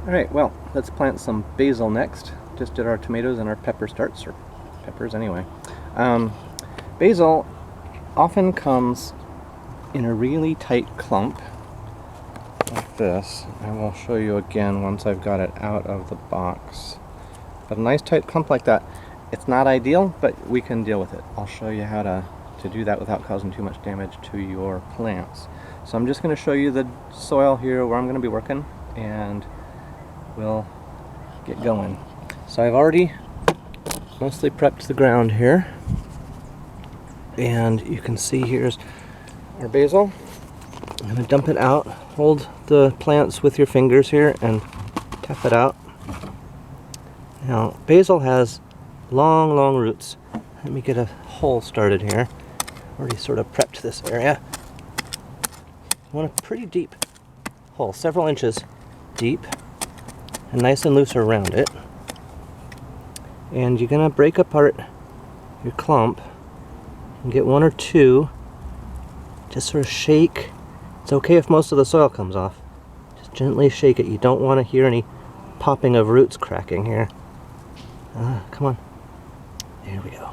Alright, well, let's plant some basil next. Just did our tomatoes and our pepper starts, or peppers anyway. Basil often comes in a really tight clump, like this. I will show you again once I've got it out of the box. But a nice tight clump like that, it's not ideal, but we can deal with it. I'll show you how to do that without causing too much damage to your plants. So I'm just going to show you the soil here where I'm going to be working, and we'll get going. So I've already mostly prepped the ground here, and you can see here's our basil. I'm going to dump it out. Hold the plants with your fingers here and tap it out. Now basil has long roots. Let me get a hole started here. Already sort of prepped this area. I want a pretty deep hole, several inches deep, and nice and loose around it. And you're gonna break apart your clump and get one or two. Just sort of shake. It's okay if most of the soil comes off. Just gently shake it. You don't want to hear any popping of roots cracking here. Come on. There we go.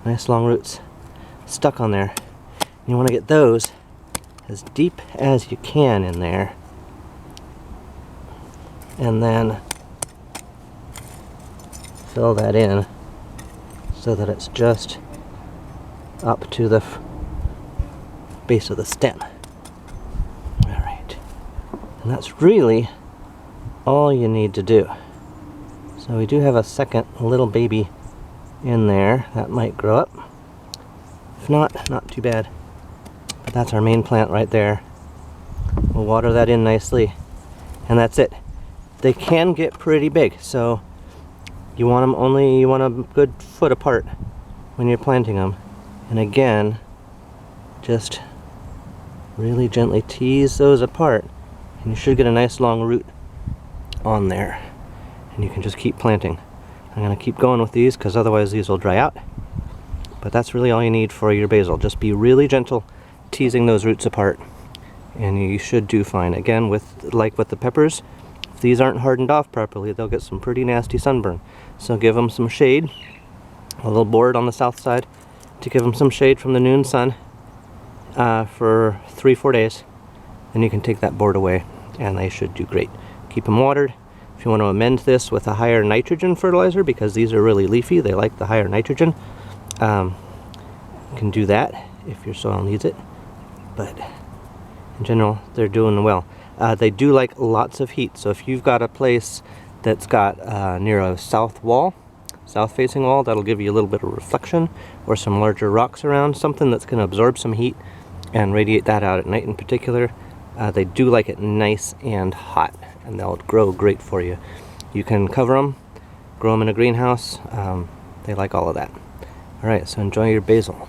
Nice long roots stuck on there. You want to get those as deep as you can in there. And then fill that in so that it's just up to the base of the stem. Alright. And that's really all you need to do. So we do have a second little baby in there that might grow up. If not too bad. But that's our main plant right there. We'll water that in nicely, and that's it. They can get pretty big, so you want a good foot apart when you're planting them. And again, just really gently tease those apart, and you should get a nice long root on there. And you can just keep planting. I'm going to keep going with these because otherwise these will dry out. But that's really all you need for your basil. Just be really gentle teasing those roots apart, and you should do fine. Again, like with the peppers, if these aren't hardened off properly, they'll get some pretty nasty sunburn. So give them some shade, a little board on the south side to give them some shade from the noon sun for 3-4 days. Then you can take that board away and they should do great. Keep them watered. If you want to amend this with a higher nitrogen fertilizer, because these are really leafy, they like the higher nitrogen, you can do that if your soil needs it. But in general, they're doing well. They do like lots of heat, so if you've got a place that's got near a south facing wall, that'll give you a little bit of reflection, or some larger rocks around, something that's going to absorb some heat and radiate that out at night in particular. They do like it nice and hot, and they'll grow great for you. You can cover them, grow them in a greenhouse. They like all of that. Alright, so enjoy your basil.